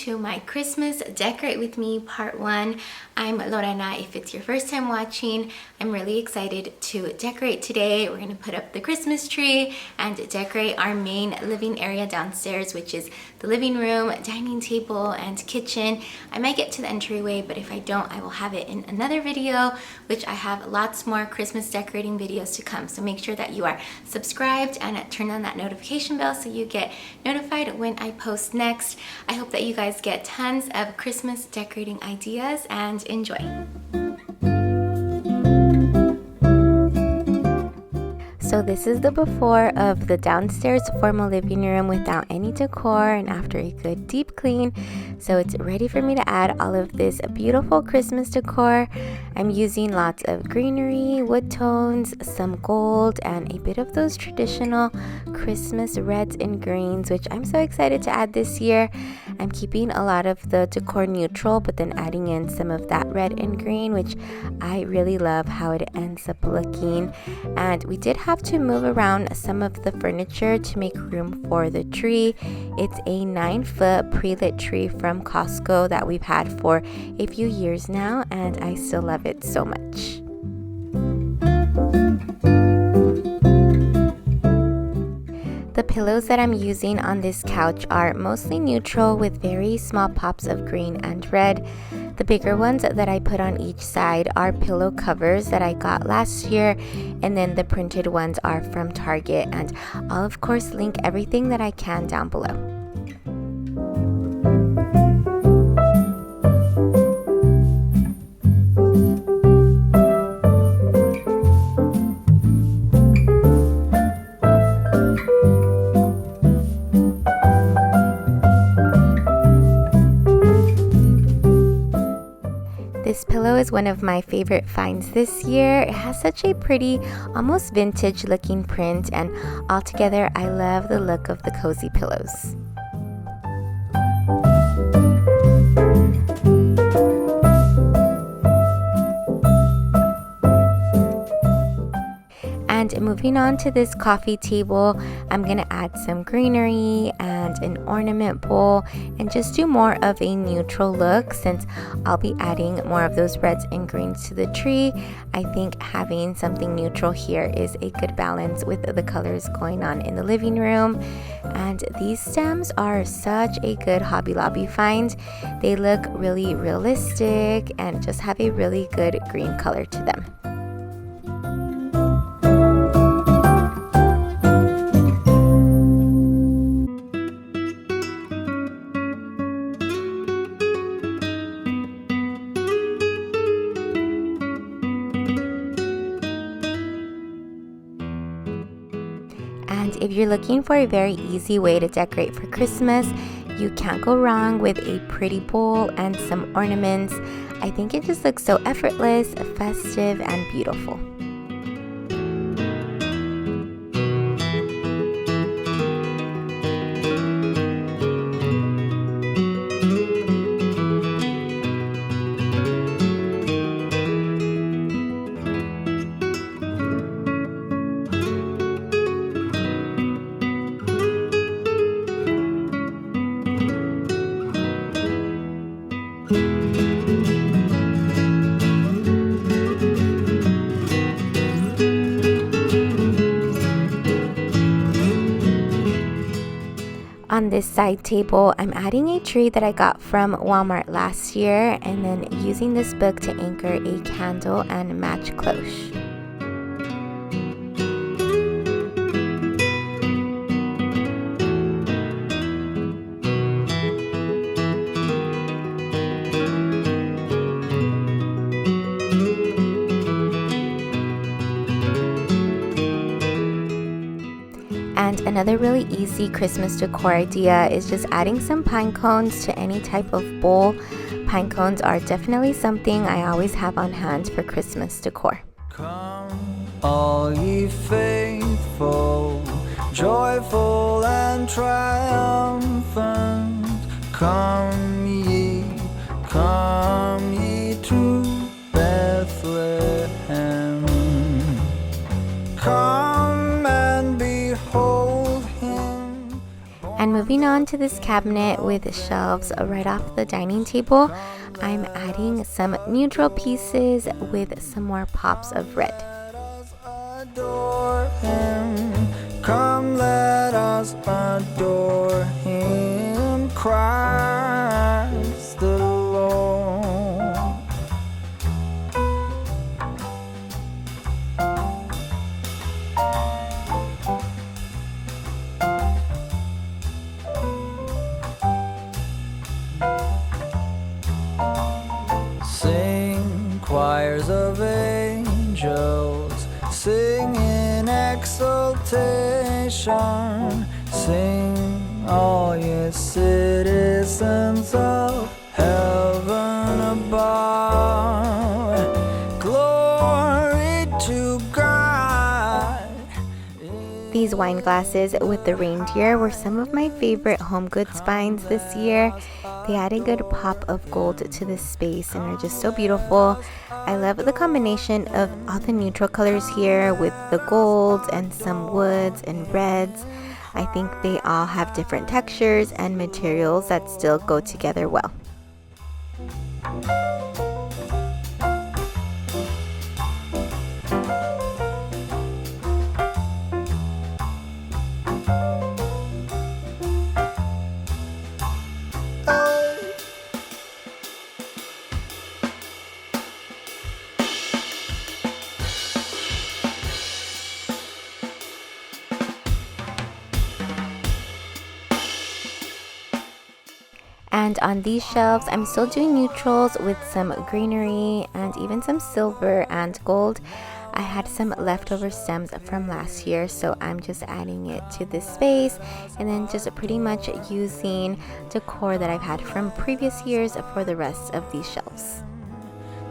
to my Christmas Decorate With Me Part 1. I'm Lorena. If it's your first time watching, I'm really excited to decorate today. We're going to put up the Christmas tree and decorate our main living area downstairs, which is the living room, dining table, and kitchen. I might get to the entryway, but if I don't, I will have it in another video, which I have lots more Christmas decorating videos to come. So make sure that you are subscribed and turn on that notification bell so you get notified when I post next. I hope that you guys get tons of Christmas decorating ideas and enjoy. So this is the before of the downstairs formal living room without any decor and after a good deep clean. So it's ready for me to add all of this beautiful Christmas decor. I'm using lots of greenery, wood tones, some gold, and a bit of those traditional Christmas reds and greens, which I'm so excited to add this year. I'm keeping a lot of the decor neutral, but then adding in some of that red and green, which I really love how it ends up looking. And we did have to move around some of the furniture to make room for the tree. It's a 9-foot pre-lit tree from Costco that we've had for a few years now, and I still love it so much. The pillows that I'm using on this couch are mostly neutral with very small pops of green and red. The bigger ones that I put on each side are pillow covers that I got last year, and then the printed ones are from Target, and I'll of course link everything that I can down below. This pillow is one of my favorite finds this year. It has such a pretty, almost vintage looking print, and altogether I love the look of the cozy pillows. And moving on to this coffee table, I'm going to add some greenery and an ornament bowl and just do more of a neutral look since I'll be adding more of those reds and greens to the tree. I think having something neutral here is a good balance with the colors going on in the living room. And these stems are such a good Hobby Lobby find. They look really realistic and just have a really good green color to them. And if you're looking for a very easy way to decorate for Christmas, you can't go wrong with a pretty bowl and some ornaments. I think it just looks so effortless, festive, and beautiful. On this side table, I'm adding a tree that I got from Walmart last year and then using this book to anchor a candle and match cloche. And another really easy Christmas decor idea is just adding some pine cones to any type of bowl. Pine cones are definitely something I always have on hand for Christmas decor. Come, all ye faithful, joyful and triumphant, come ye to Bethlehem. Come and behold him. And moving on to this cabinet with shelves right off the dining table, I'm adding some neutral pieces with some more pops of red. Adore him. Come, let us adore him, Christ the Lord. Sing, choirs of angels, sing in exultation, sing, all ye citizens of heaven above, glory to God. These wine glasses with the reindeer were some of my favorite home goods finds this year. They add a good pop of gold to this space and are just so beautiful. I love the combination of all the neutral colors here with the golds and some woods and reds. I think they all have different textures and materials that still go together well. And on these shelves, I'm still doing neutrals with some greenery and even some silver and gold. I had some leftover stems from last year, so I'm just adding it to this space and then just pretty much using decor that I've had from previous years for the rest of these shelves.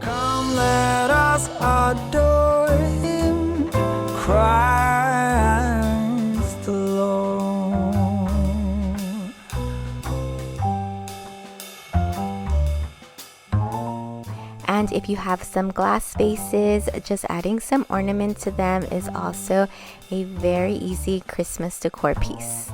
Come, let us adore him, Christ the Lord. And if you have some glass vases, just adding some ornament to them is also a very easy Christmas decor piece.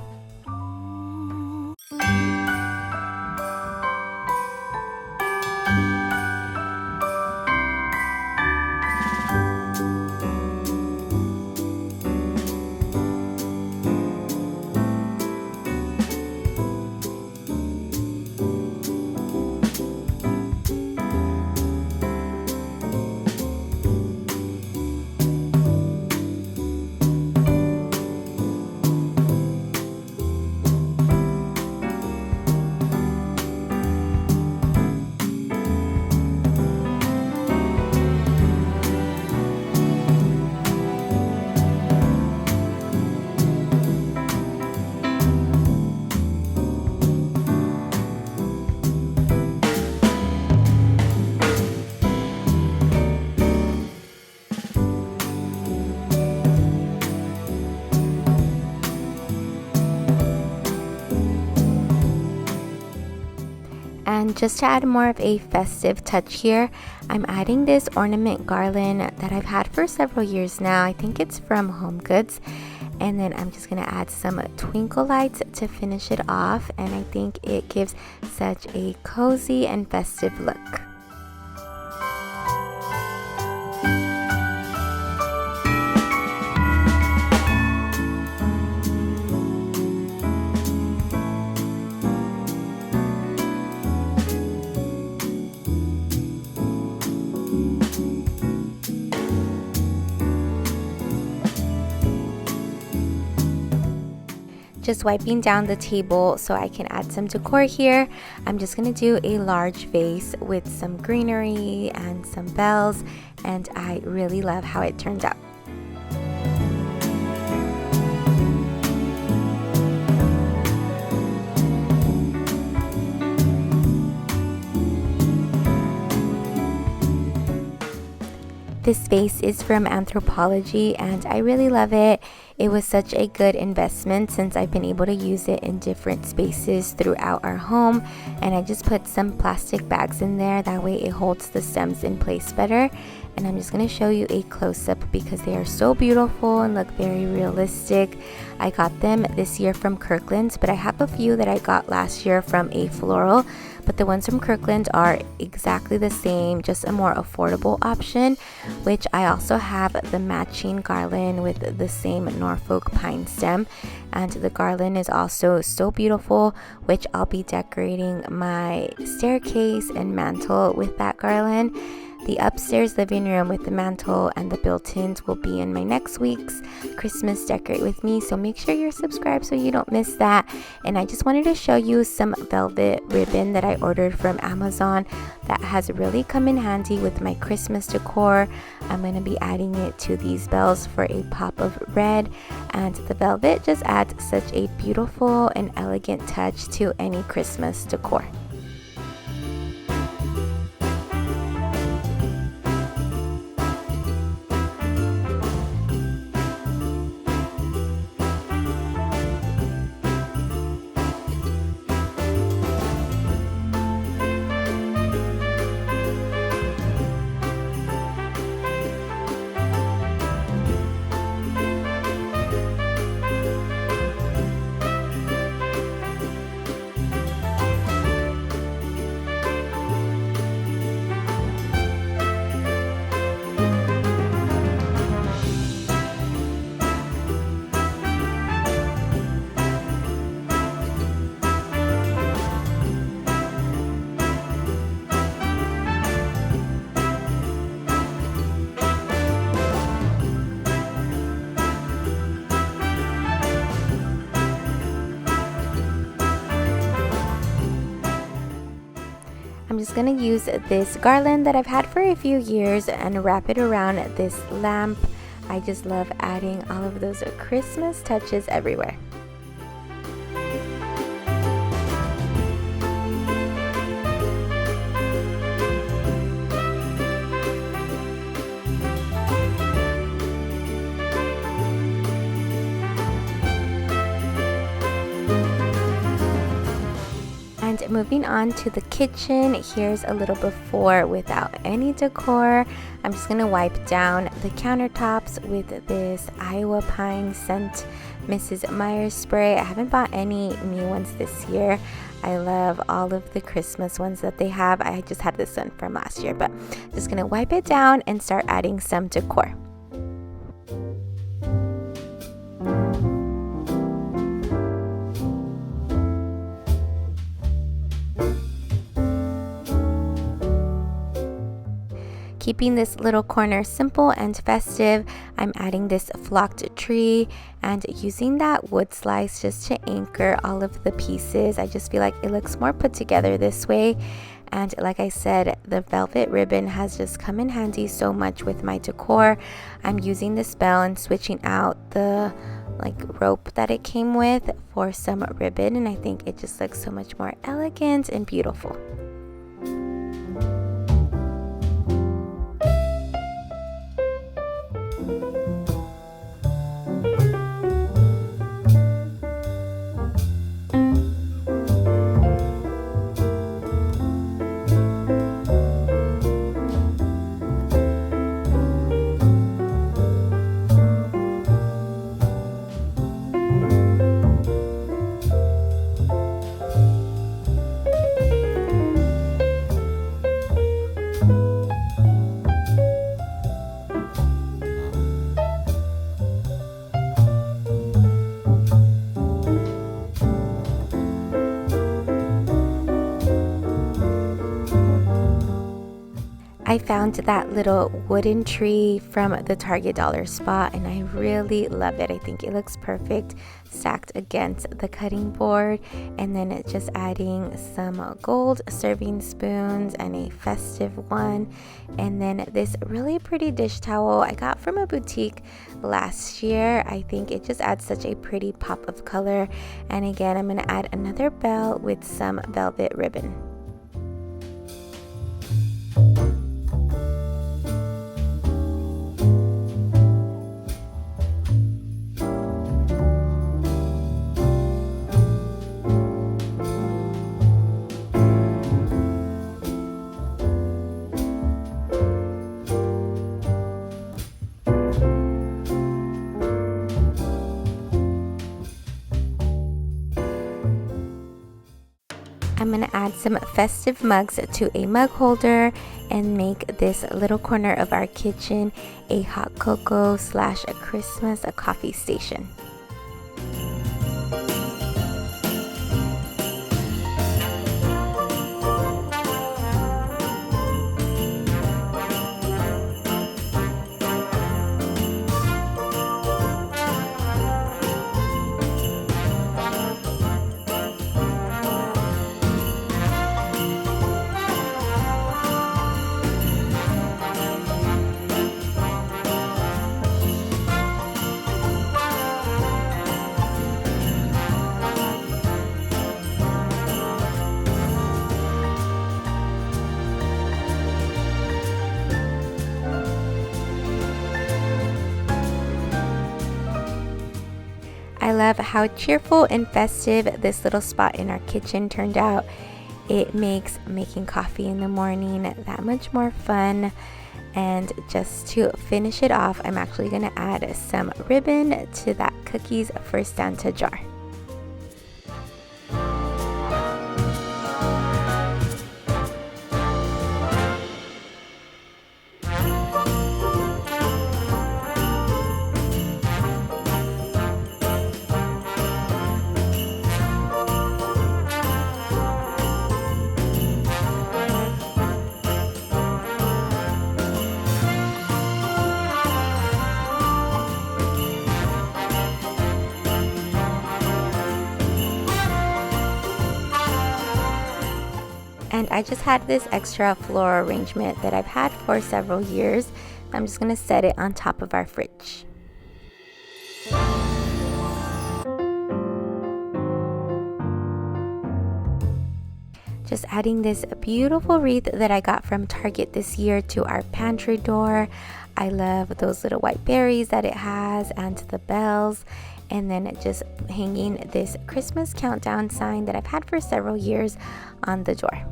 And just to add more of a festive touch here, I'm adding this ornament garland that I've had for several years now. I think it's from Home Goods. And then I'm just going to add some twinkle lights to finish it off. And I think it gives such a cozy and festive look. Just wiping down the table so I can add some decor here. I'm just going to do a large vase with some greenery and some bells, and I really love how it turned out. This vase is from Anthropology and I really love it. It was such a good investment since I've been able to use it in different spaces throughout our home, and I just put some plastic bags in there, that way it holds the stems in place better. and I'm just going to show you a close-up because they are so beautiful and look very realistic. I got them this year from Kirkland's, but I have a few that I got last year from a floral, but the ones from Kirkland are exactly the same, just a more affordable option, which I also have the matching garland with the same Norfolk pine stem, and the garland is also so beautiful, which I'll be decorating my staircase and mantle with that garland. The upstairs living room with the mantle and the built-ins will be in my next week's Christmas Decorate With Me, so make sure you're subscribed so you don't miss that. And I just wanted to show you some velvet ribbon that I ordered from Amazon that has really come in handy with my Christmas decor. I'm going to be adding it to these bells for a pop of red, and the velvet just adds such a beautiful and elegant touch to any Christmas decor. I'm just going to use this garland that I've had for a few years and wrap it around this lamp. I just love adding all of those Christmas touches everywhere. And moving on to the kitchen, here's a little before without any decor. I'm just gonna wipe down the countertops with this Iowa Pine Scent Mrs. Meyer's spray. I haven't bought any new ones this year. I love all of the Christmas ones that they have. I just had this one from last year, but just gonna wipe it down and start adding some decor. Keeping this little corner simple and festive, I'm adding this flocked tree and using that wood slice just to anchor all of the pieces. I just feel like it looks more put together this way. And like I said, the velvet ribbon has just come in handy so much with my decor. I'm using this bell and switching out the rope that it came with for some ribbon, and I think it just looks so much more elegant and beautiful. I found that little wooden tree from the Target dollar spot and I really love it. I think it looks perfect stacked against the cutting board, and then just adding some gold serving spoons and a festive one, and then this really pretty dish towel I got from a boutique last year. I think it just adds such a pretty pop of color, and again I'm going to add another bell with some velvet ribbon. going to add some festive mugs to a mug holder and make this little corner of our kitchen a hot cocoa / a Christmas coffee station. I love how cheerful and festive this little spot in our kitchen turned out. It makes making coffee in the morning that much more fun. And just to finish it off, I'm actually going to add some ribbon to that cookies first Santa jar. And I just had this extra floral arrangement that I've had for several years. I'm just going to set it on top of our fridge. Just adding this beautiful wreath that I got from Target this year to our pantry door. I love those little white berries that it has and the bells. And then just hanging this Christmas countdown sign that I've had for several years on the door.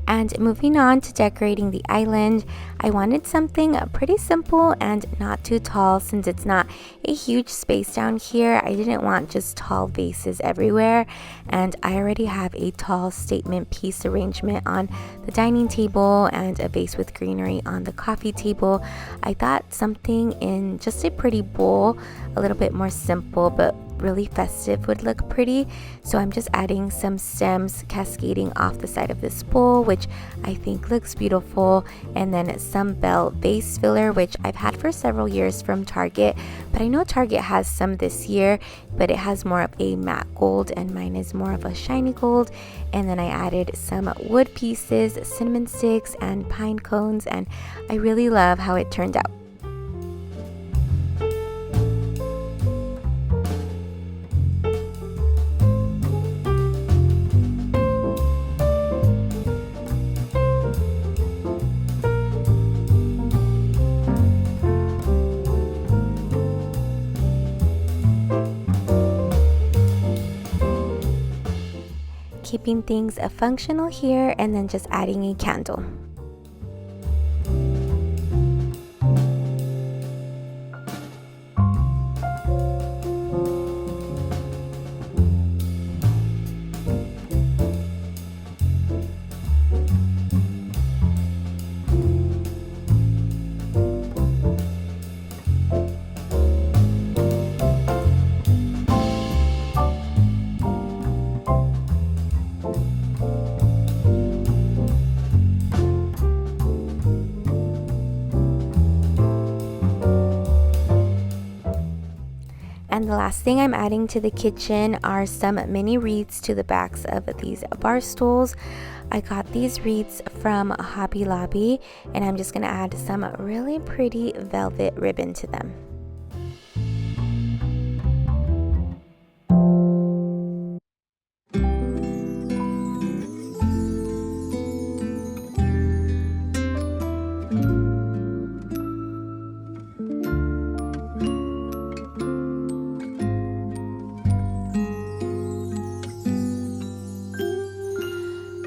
And moving on to decorating the island, I wanted something pretty simple and not too tall since it's not a huge space down here. I didn't want just tall vases everywhere, and I already have a tall statement piece arrangement on the dining table and a vase with greenery on the coffee table. I thought something in just a pretty bowl, a little bit more simple but really festive would look pretty. So I'm just adding some stems cascading off the side of this bowl, which I think looks beautiful, and then some bell vase filler, which I've had for several years from Target, but I know Target has some this year, but it has more of a matte gold and mine is more of a shiny gold. And then I added some wood pieces, cinnamon sticks, and pine cones, and I really love how it turned out. Keeping things functional here, and then just adding a candle. And the last thing I'm adding to the kitchen are some mini wreaths to the backs of these bar stools. I got these wreaths from Hobby Lobby, and I'm just going to add some really pretty velvet ribbon to them.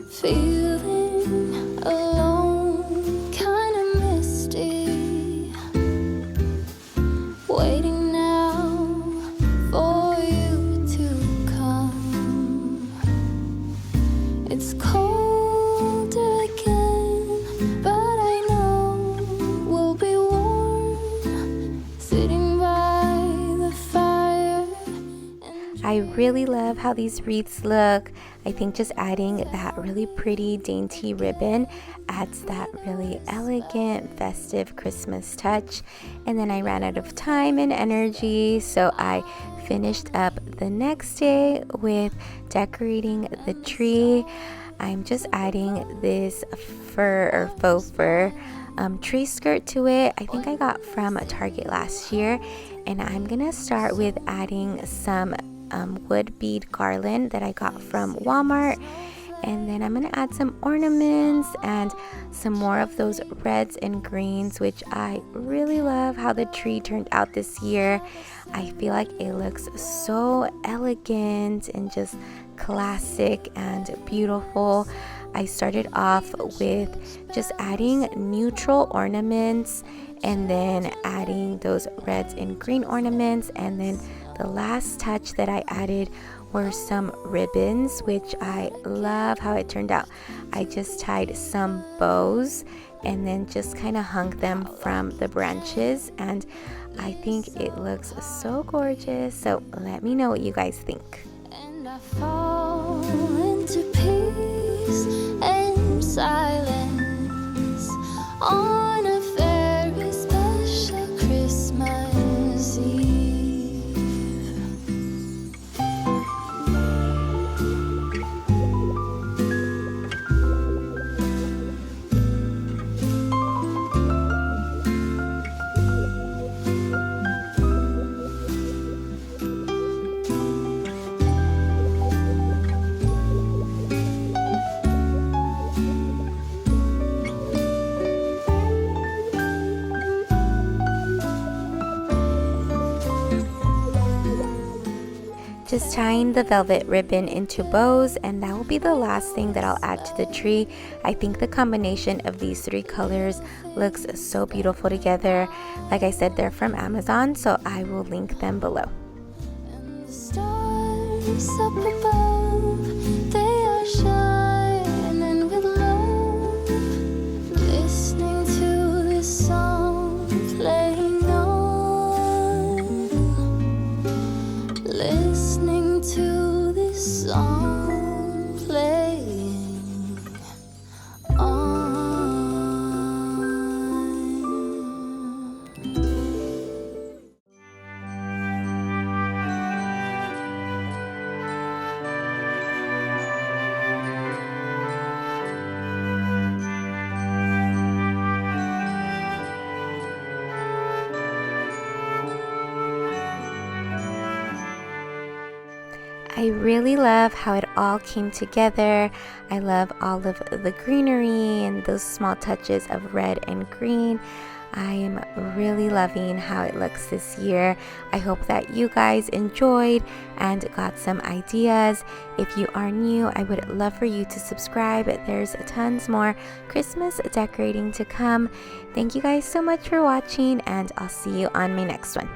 Feeling alone kinda really love how these wreaths look. I think just adding that really pretty dainty ribbon adds that really elegant festive Christmas touch. And then I ran out of time and energy, so I finished up the next day with decorating the tree. I'm just adding this fur or faux fur tree skirt to it. I think I got from Target last year, and I'm gonna start with adding some wood bead garland that I got from Walmart, and then I'm gonna add some ornaments and some more of those reds and greens, which I really love how the tree turned out this year. I feel like it looks so elegant and just classic and beautiful. I started off with just adding neutral ornaments and then adding those reds and green ornaments, and then the last touch that I added were some ribbons, which I love how it turned out. I just tied some bows and then just kind of hung them from the branches, and I think it looks so gorgeous. So let me know what you guys think. And I fall into peace and silence on a very special Christmas Eve. Just tying the velvet ribbon into bows, and that will be the last thing that I'll add to the tree. I think the combination of these three colors looks so beautiful together. Like I said, they're from Amazon, so I will link them below. And the stars up above, they are shining with love, listening to this song playing on, listening to this song playing on. I really love how it all came together. I love all of the greenery and those small touches of red and green. I am really loving how it looks this year. I hope that you guys enjoyed and got some ideas. If you are new, I would love for you to subscribe. There's tons more Christmas decorating to come. Thank you guys so much for watching, and I'll see you on my next one.